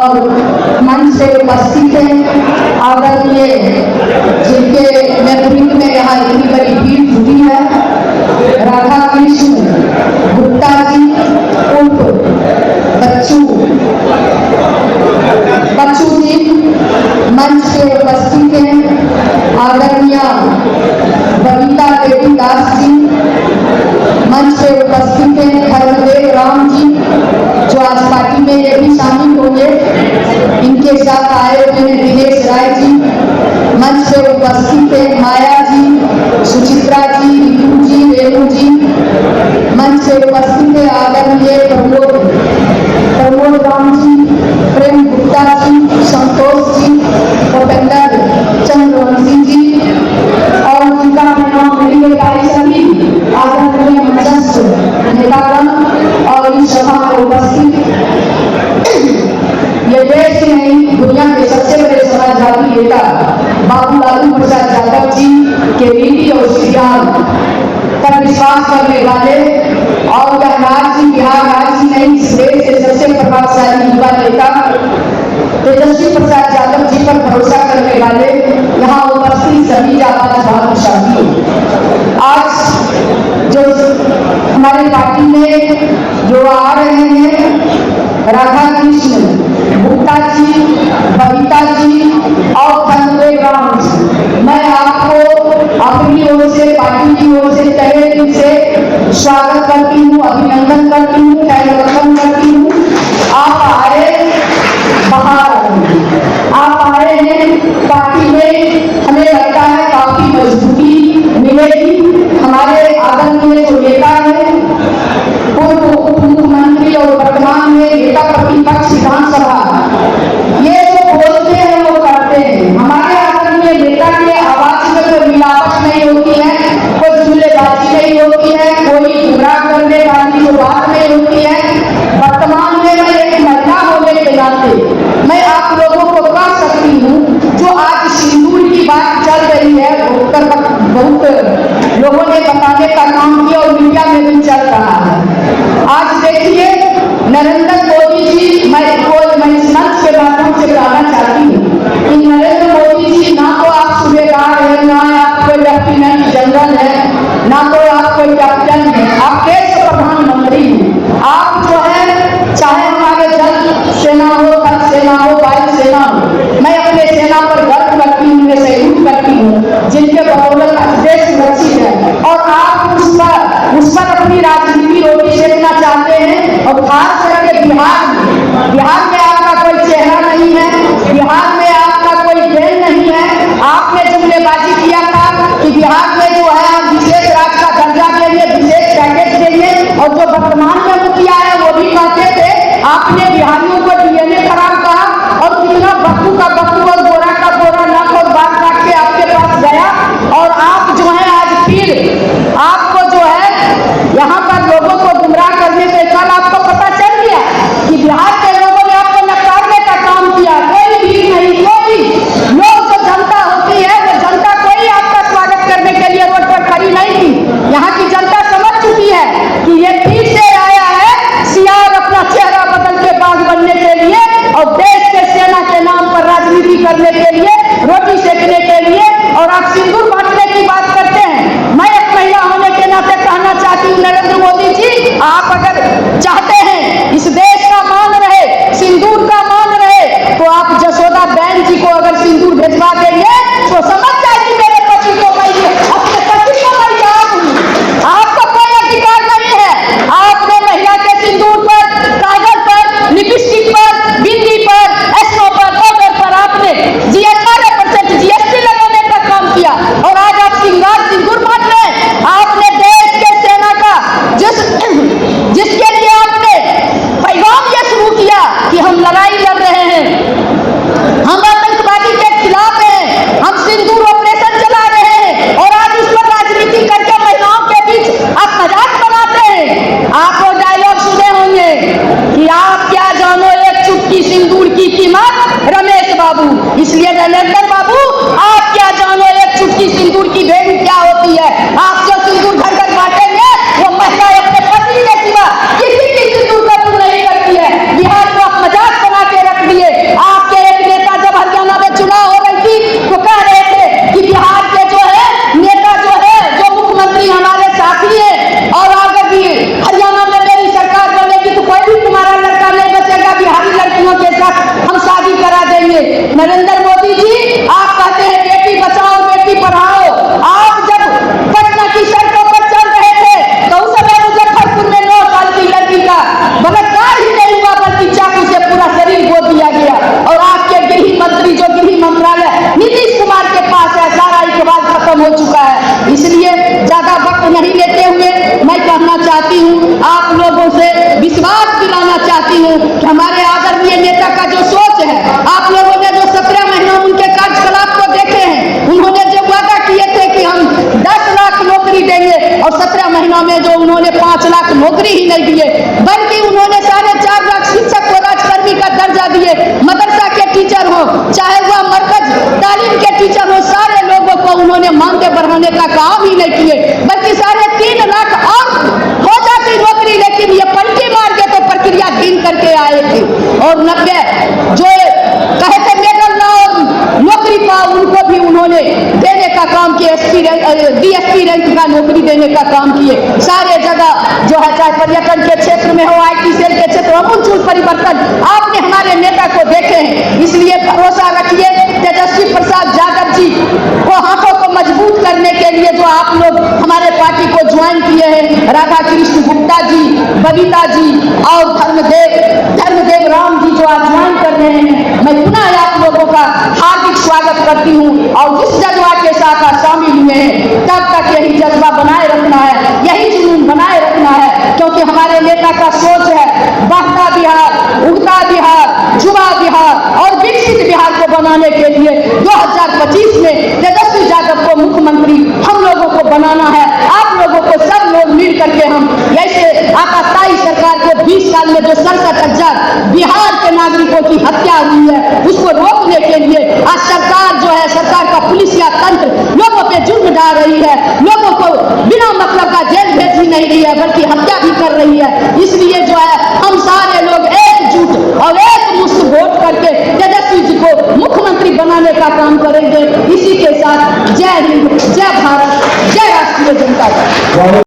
और मंच से उपस्थित हैं आदरणीय जिनके नेतृत्व में यहाँ इतनी बड़ी भीड़ जुटी है, राधा कृष्ण गुप्ता जी उर्फ बच्चू जी मंच से उपस्थित हैं, आदरणीय बबीता देवी दास जी मंच से उपस्थित हैं, धर्मदेव राम जी जो आज पार्टी में ये भी शामिल होंगे, इनके साथ आए हुए हैं दिनेश राय जी मंच से उपस्थित हैं, माया जी, सुचित्रा जी, रितु जी, रेणु जी मंच से उपस्थित है, आदरणीय प्रमोद राम जी, प्रेम गुप्ता जी, संतोष जी, भूपेंद्र चंद्रवंशी जी और जिनका नाम मेरे भाई सभी आदरणीय मंचस्थ नेतागण और इस सभा में उपस्थित ये देश ही नहीं दुनिया के सबसे बड़े समाजवादी नेता बाबू लालू प्रसाद यादव जी के नीति और सिद्धांत पर विश्वास करने वाले और यह राज्य बिहार राज्य नहीं इस देश के सबसे प्रभावशाली युवा नेता तेजस्वी प्रसाद यादव जी पर भरोसा करने वाले यहाँ उपस्थित सभी जाबाज भाग्यशाली। आज जो हमारे पार्टी में जो आ रहे हैं राधा कृष्ण गुप्ता जी, बबीता जी और धर्मदेव राम जी, मैं आपको अपनी ओर से पार्टी की ओर से तहे दिल से स्वागत करती हूँ, अभिनंदन करती हूँ, वेलकम करती हूँ। आप आए बाहर आप आए हैं पार्टी में, हमें लगता है काफी मजबूती मिलेगी। हमारे आदरणीय जो नेता है पूर्व उप मुख्यमंत्री और वर्तमान में नेता प्रतिपक्ष विधानसभा, ये जो बोलते हैं वो करते हैं। हमारे आदरणीय नेता के आवाज में कोई मिलावट नहीं होती है, कोई जुमलेबाजी नहीं होती है, कोई गुमराह करने वाली जो बात नहीं होती है। वर्तमान में मैं एक महिला होने के नाते मैं आप लोगों को कह सकती हूँ, जो आज सिंदूर की बात चल रही है बहुत लोगों ने बताने का काम किया और मीडिया में भी चल रहा है। आज देखिए नरेंद्र मोदी जी, मैं इस मंच के माध्यम से कहना चाहती हूँ कि नरेंद्र मोदी जी ना तो आप सूबेदार है, ना आप कोई लेफ्टिनेंट जनरल है, ना तो आप कोई कैप्टन है, आप देश के प्रधानमंत्री हैं। आप जो है चाहे हमारे जल सेना हो, थल सेना हो, वायु सेना हो, मैं अपने सेना पर गर्व करती हूँ, उन्हें सैल्यूट करती हूँ, जिनके बदौलत देश सुरक्षित है। और आप उस पर अपनी राजनीति रोटी सेकना चाहते हैं। और खास करके बिहार में आपका कोई चेहरा नहीं है, बिहार में आपका कोई देन नहीं है। आपने जुमलेबाजी किया था कि बिहार में जो है हम विशेष राज्य का दर्जा देंगे, विशेष पैकेज देंगे, और जो वर्तमान में मुखिया है वो भी कहते थे आपने बिहारियों को डीएनए खराब कहा, और कितना बक्कू का बक्कू और बोरा का बोरा नाक और बात काट के आपके पास गया। और आप जो है आज फिर आपको जो है यहाँ पर लोगों को गुमराह करने से कल आपको पता चल गया कि बिहार के लोगों ने आपको नकारने का काम किया। कोई भी नहीं, कोई लोग जो जनता होती है वो जनता कोई आपका स्वागत करने के लिए रोड पर खड़ी नहीं थी। यहाँ की जनता समझ चुकी है कि ये फिर से आया है सियार अपना चेहरा बदल के बाघ बनने के लिए और देश के सेना के नाम पर राजनीति करने के लिए, रोटी सेकने के लिए। और आप सिंदूर बांटने की बात करते हैं। मैं एक महिला होने के नाते कहना चाहती हूँ नरेंद्र मोदी जी, आप अगर चाहते हैं इस देश का मान रहे, सिंदूर का मान रहे, तो आप जसोदा बहन जी को अगर सिंदूर भिजवा देंगे तो समझ जाएगी मेरे पति को मैं अपने पति को मैं याद हूँ। आपको कोई अधिकार नहीं है। आपने महिला के सिंदूर पर, कागज पर, लिपस्टिक पर, बिंदी पर, एस्नो पर, पाउडर पर आपने 18% जीएसटी लगाने का काम किया। और आज आप सिंगार सिंदूर बांट रहे हैं। आपने देश के सेना का जिसके लिए आपने पैगाम ये शुरू किया कि हम लड़ाई लड़ रहे हैं, हम आतंकवादी के खिलाफ हैं, हम सिंदूर ऑपरेशन चला रहे हैं, और आज उस पर राजनीति करके महिलाओं के बीच आप मजाक बनाते हैं। आप वो डायलॉग सुने होंगे कि आप क्या जानो एक चुटकी सिंदूर की कीमत, रमेश बाबू। इसलिए नरेंद्र बाबू, आप क्या जानो एक चुटकी सिंदूर की वैल्यू क्या होती है। आप जो सिंदूर घर घर बांटेंगे वो महिला अपने पति के सिवा किसी की सिंदूर का नहीं करती है। बिहार को आप मजाक बना के रख दिए। पैसा दिए। मदरसा के टीचर हो, चाहे वह मरकज तालीम के टीचर हो, सारे लोगों को उन्होंने मांगे बढ़ाने का काम ही नहीं किए, बल्कि 3.5 लाख और हो जाती नौकरी, लेकिन ये पलटी मार के तो प्रक्रिया गिन करके आए थे। और 90 जो कहे थे मेडल ना और नौकरी पा, उनको भी उन्होंने देने का काम किया, DSP रैंक का नौकरी देने का काम किए। सारे जगह जो है, चाहे पर्यटन के क्षेत्र में हो, IT सेल के क्षेत्र, अमूलचूल परिवर्तन आपने हमारे नेता को देखे हैं। इसलिए भरोसा रखिए तेजस्वी प्रसाद यादव जी को हाथों को मजबूत करने के लिए जो आप लोग हमारे पार्टी को ज्वाइन किए हैं, राधा कृष्ण गुप्ता जी, बबीता जी और धर्मदेव राम जी जो आज ज्वाइन कर रहे हैं, मैं पुनः आप लोगों का हार्दिक स्वागत करती हूँ। और जिस जज्बा के साथ आप शामिल हुए हैं, तब तक यही जज्बा बनाए रखना है, यही जुनून बनाए रखना है, क्योंकि हमारे नेता का सोच है बढ़ता बिहार, उगता बिहार, जुड़ा बिहार और विकसित बिहार को बनाने के लिए 2025 में तेजस्वी यादव को मुख्यमंत्री हम लोगों को बनाना है। आप लोगों को सब लोग मिल करके हम ऐसे आपातकालीन सरकार को 20 साल में जो 67,000 बिहार के नागरिकों की हत्या हुई है, उसको रोकने के लिए आज सरकार जो है, सरकार का पुलिस या तंत्र लोगों पे जुर्म डाल रही है, लोगों को बिना मतलब का जेल भेज ही नहीं रही है, बल्कि हत्या भी कर रही है। इसलिए जो है